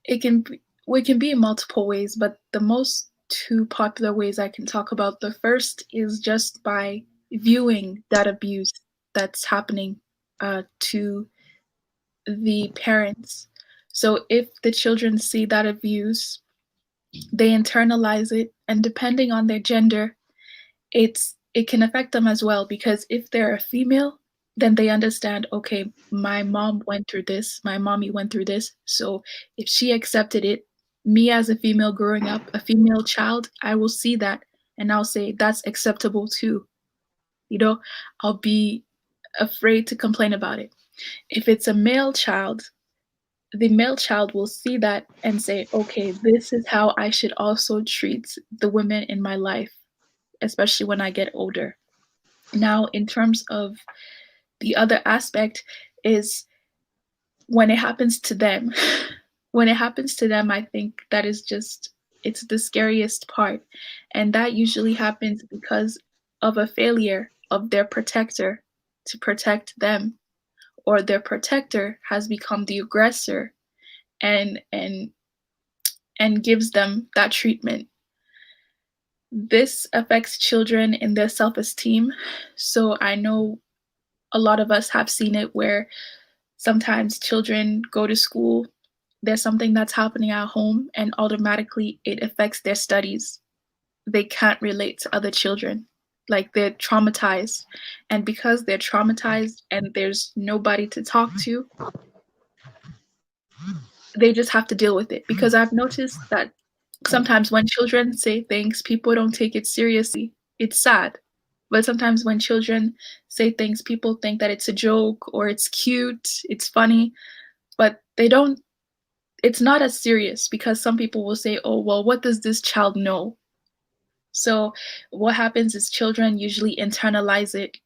it can be in multiple ways, but the most two popular ways I can talk about, the first is just by viewing that abuse that's happening to the parents. So if the children see that abuse, they internalize it, and depending on their gender, it can affect them as well, because if they're a female, then they understand, okay, my mom went through this, my mommy went through this, so if she accepted it, me as a female growing up, a female child, I will see that and I'll say that's acceptable too. You know, I'll be afraid to complain about it. If it's a male child, the male child will see that and say, okay, this is how I should also treat the women in my life, especially when I get older. Now, in terms of the other aspect, is when it happens to them. When it happens to them, I think that is just, it's the scariest part. And that usually happens because of a failure of their protector to protect them, or their protector has become the aggressor and gives them that treatment. This affects children in their self-esteem. So I know a lot of us have seen it where sometimes children go to school, there's something that's happening at home, and automatically it affects their studies. They can't relate to other children. Like, they're traumatized. And because they're traumatized and there's nobody to talk to, they just have to deal with it. Because I've noticed that sometimes when children say things, people don't take it seriously. It's sad. But sometimes when children say things, people think that it's a joke or it's cute, it's funny, but they don't, it's not as serious, because some people will say, oh, well, what does this child know? So what happens is children usually internalize it,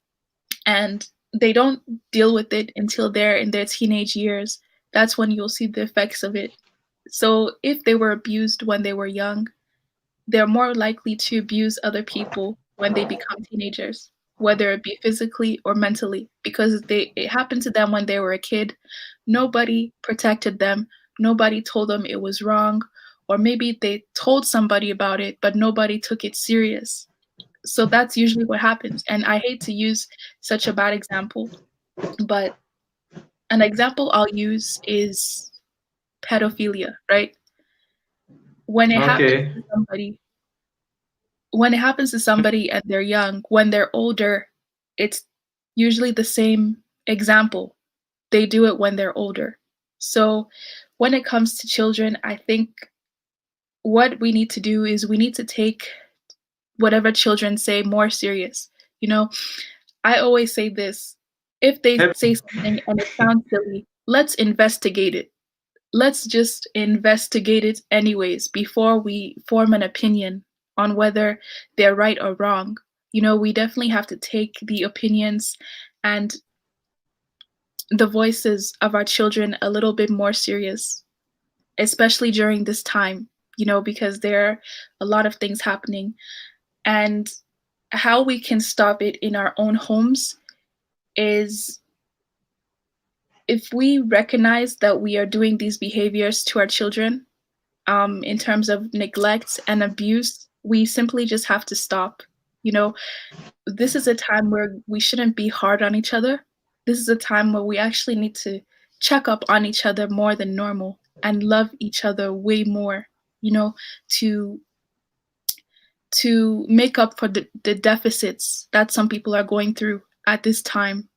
and they don't deal with it until they're in their teenage years. That's when you'll see the effects of it. So if they were abused when they were young, they're more likely to abuse other people when they become teenagers, whether it be physically or mentally, because it happened to them when they were a kid. Nobody protected them. Nobody told them it was wrong, or maybe they told somebody about it, but nobody took it serious. So that's usually what happens. And I hate to use such a bad example, but an example I'll use is pedophilia, right? When it happens Okay. to somebody, when it happens to somebody and they're young, when they're older, it's usually the same example. They do it when they're older. So when it comes to children, I think what we need to do is we need to take whatever children say more serious. You know, I always say this: if they say something and it sounds silly, let's investigate it. Let's just investigate it anyways before we form an opinion on whether they're right or wrong. You know, we definitely have to take the opinions and the voices of our children a little bit more serious, especially during this time, you know, because there are a lot of things happening. And how we can stop it in our own homes is if we recognize that we are doing these behaviors to our children, in terms of neglect and abuse, we simply just have to stop. You know, this is a time where we shouldn't be hard on each other. This is a time where we actually need to check up on each other more than normal and love each other way more, you know, to make up for the deficits that some people are going through at this time.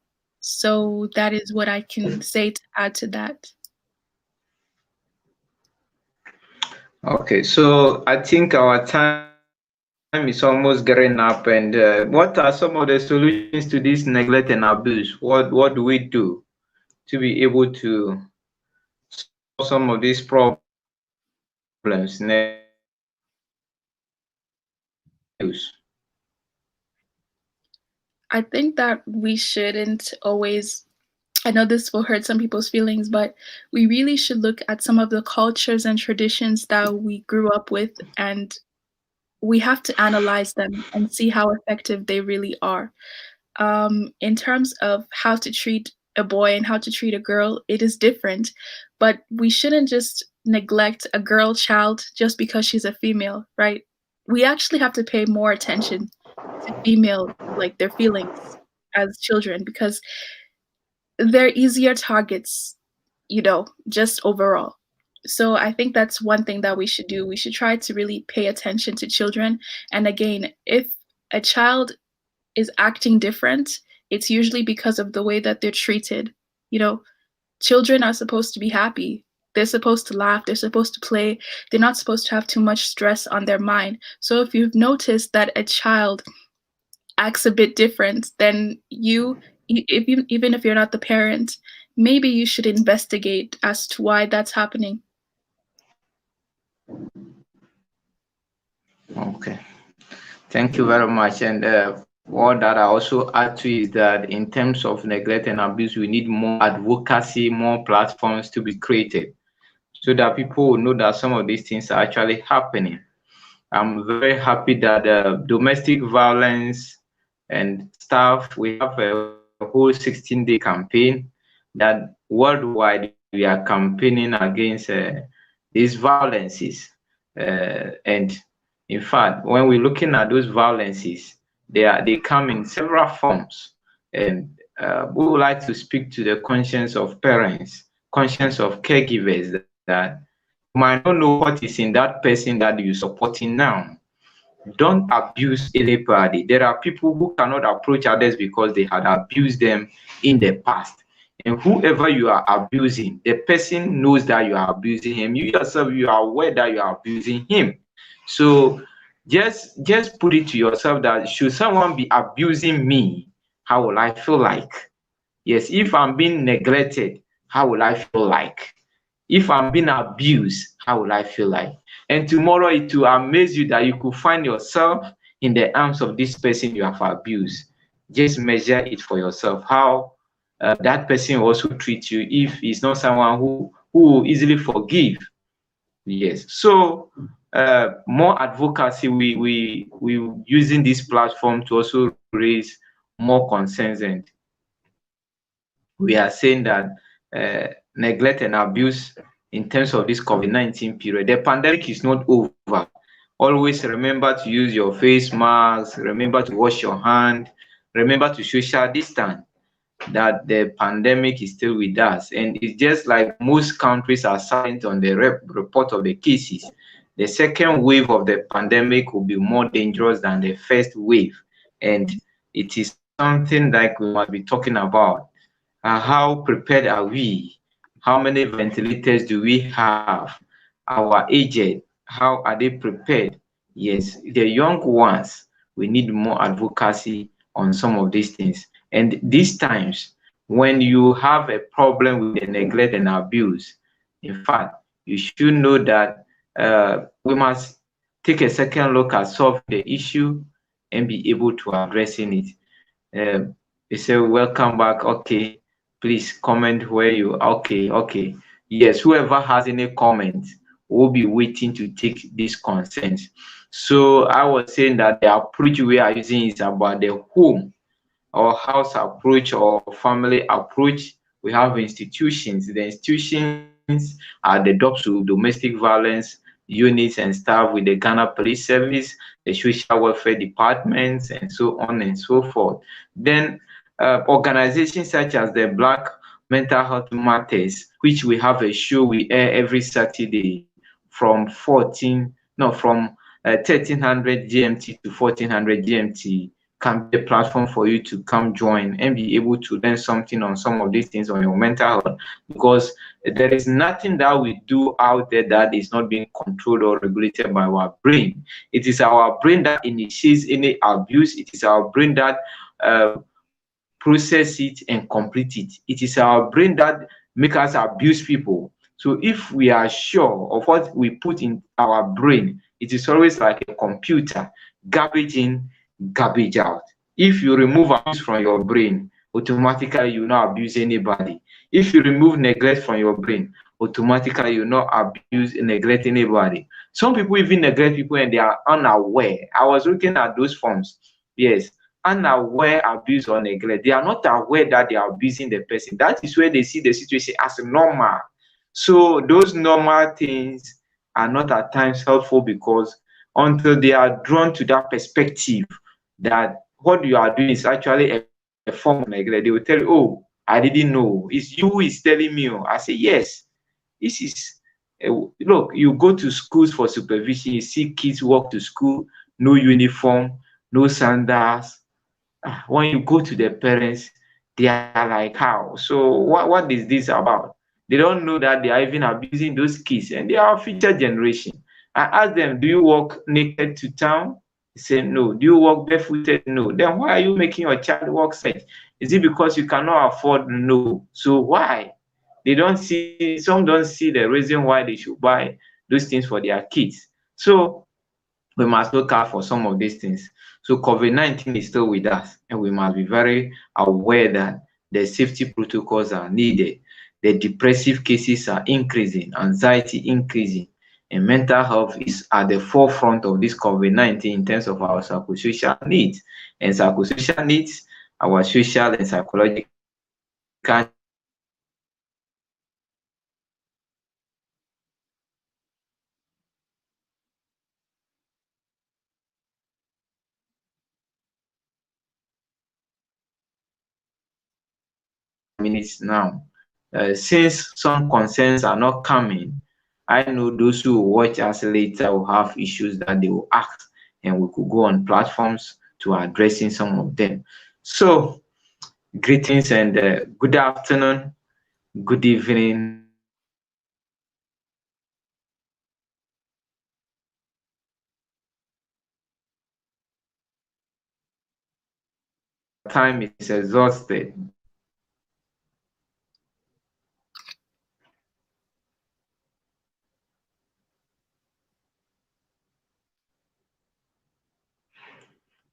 So that is what I can say to add to that. Okay, so I think our time is almost getting up. And what are some of the solutions to this neglect and abuse? What do we do to be able to solve some of these problems? I think that we shouldn't always, I know this will hurt some people's feelings, but we really should look at some of the cultures and traditions that we grew up with, and we have to analyze them and see how effective they really are. In terms of how to treat a boy and how to treat a girl, it is different, but we shouldn't just neglect a girl child just because she's a female, right? We actually have to pay more attention to female, like their feelings as children, because they're easier targets, you know, just overall. So I think that's one thing that we should do. We should try to really pay attention to children. And again, if a child is acting different, it's usually because of the way that they're treated. You know, children are supposed to be happy. They're supposed to laugh. They're supposed to play. They're not supposed to have too much stress on their mind. So if you've noticed that a child acts a bit different, then even if you're not the parent, maybe you should investigate as to why that's happening. Okay, thank you very much. And what that I also add to is that in terms of neglect and abuse, we need more advocacy, more platforms to be created so that people will know that some of these things are actually happening. I'm very happy that domestic violence and stuff, we have a whole 16-day campaign that worldwide we are campaigning against these violences. And in fact, when we're looking at those violences, they come in several forms. And we would like to speak to the conscience of parents, conscience of caregivers, that you might not know what is in that person that you're supporting now. Don't abuse anybody. There are people who cannot approach others because they had abused them in the past. And whoever you are abusing, the person knows that you are abusing him. You yourself, you are aware that you are abusing him. So just put it to yourself that should someone be abusing me, how will I feel like? Yes, if I'm being neglected, how will I feel like? If I'm being abused, how will I feel like? And tomorrow it will amaze you that you could find yourself in the arms of this person you have abused. Just measure it for yourself, how that person also treats you if he's not someone who will easily forgive. Yes. So more advocacy. We using this platform to also raise more concerns, and we are saying that neglect and abuse in terms of this COVID-19 period. The pandemic is not over. Always remember to use your face mask, remember to wash your hand, remember to social distance, that the pandemic is still with us. And it's just like most countries are silent on the report of the cases. The second wave of the pandemic will be more dangerous than the first wave. And it is something like we must be talking about. How prepared are we? How many ventilators do we have? Our aged, how are they prepared? Yes, the young ones, we need more advocacy on some of these things. And these times, when you have a problem with the neglect and abuse, in fact, you should know that we must take a second look at solving the issue and be able to addressing it. They say, welcome back. Okay, please comment where you are. Okay. Yes, whoever has any comment will be waiting to take these concerns. So I was saying that the approach we are using is about the home or house approach or family approach. We have institutions. The institutions are the DOPS, domestic violence units and staff with the Ghana Police Service, the social welfare departments, and so on and so forth. Then organizations such as the Black Mental Health Matters, which we have a show we air every Saturday from 1300 GMT to 1400 GMT, can be a platform for you to come join and be able to learn something on some of these things on your mental health, because there is nothing that we do out there that is not being controlled or regulated by our brain. It is our brain that initiates any abuse. It is our brain that process it and complete it. It is our brain that make us abuse people. So if we are sure of what we put in our brain, it is always like a computer, garbage in, garbage out. If you remove abuse from your brain, automatically you will not abuse anybody. If you remove neglect from your brain, automatically you will not abuse, neglect anybody. Some people even neglect people and they are unaware. I was looking at those forms. Yes, unaware abuse or neglect. They are not aware that they are abusing the person. That is where they see the situation as normal. So those normal things are not at times helpful, because until they are drawn to that perspective that what you are doing is actually a form of neglect, they will tell you, oh, I didn't know. It's you who is telling me. I say, yes, this is, look, you go to schools for supervision, you see kids walk to school, no uniform, no sandals. When you go to the parents, they are like, how? So what is this about? They don't know that they are even abusing those kids, and they are our future generation. I ask them, do you walk naked to town? They say no. Do you walk barefooted? No. Then why are you making your child walk such? Is it because you cannot afford? No. So why? They don't see, some don't see the reason why they should buy those things for their kids. So we must look out for some of these things. So COVID-19 is still with us, and we must be very aware that the safety protocols are needed. The depressive cases are increasing, anxiety increasing, and mental health is at the forefront of this COVID-19 in terms of our psychosocial needs. And psychosocial needs, our social and psychological needs minutes now. Since some concerns are not coming, I know those who will watch us later will have issues that they will ask, and we could go on platforms to addressing some of them. So, greetings and good afternoon, good evening, time is exhausted.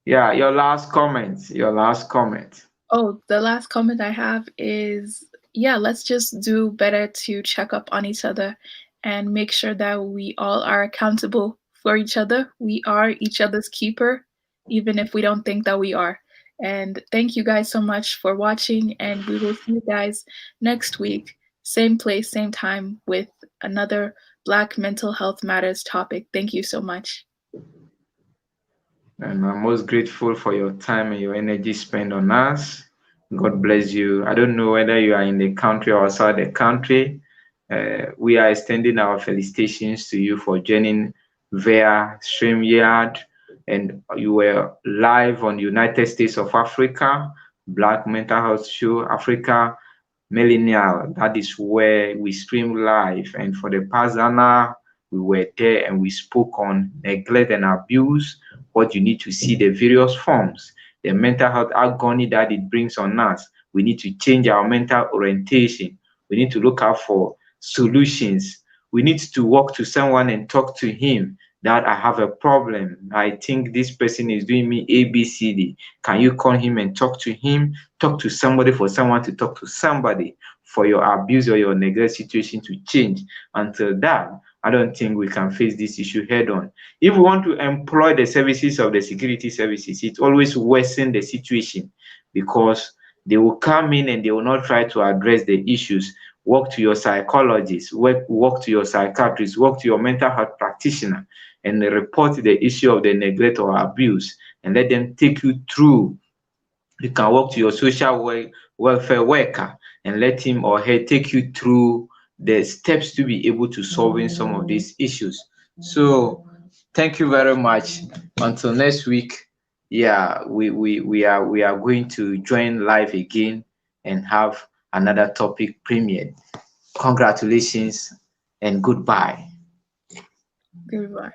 Yeah, your last comment. Your last comment. Oh, the last comment I have is, yeah, let's just do better to check up on each other and make sure that we all are accountable for each other. We are each other's keeper, even if we don't think that we are. And thank you guys so much for watching, and we will see you guys next week, same place, same time, with another Black Mental Health Matters topic. Thank you so much. And I'm most grateful for your time and your energy spent on us. God bless you. I don't know whether you are in the country or outside the country. We are extending our felicitations to you for joining via StreamYard, and you were live on the United States of Africa, Black Mental Health Show Africa Millennial. That is where we stream live, and for the past hour, we were there and we spoke on neglect and abuse, what you need to see, the various forms, the mental health agony that it brings on us. We need to change our mental orientation. We need to look out for solutions. We need to walk to someone and talk to him that I have a problem. I think this person is doing me ABCD. Can you call him and talk to him? Talk to somebody for someone to talk to somebody for your abuse or your neglect situation to change. Until that, I don't think we can face this issue head on. If we want to employ the services of the security services, it always worsens the situation, because they will come in and they will not try to address the issues. Walk to your psychologist, walk to your psychiatrist, walk to your mental health practitioner, and report the issue of the neglect or abuse, and let them take you through. You can walk to your social welfare worker and let him or her take you through the steps to be able to solving some of these issues. So thank you very much. Until next week, yeah, we are going to join live again and have another topic premiered. Congratulations and goodbye. Goodbye.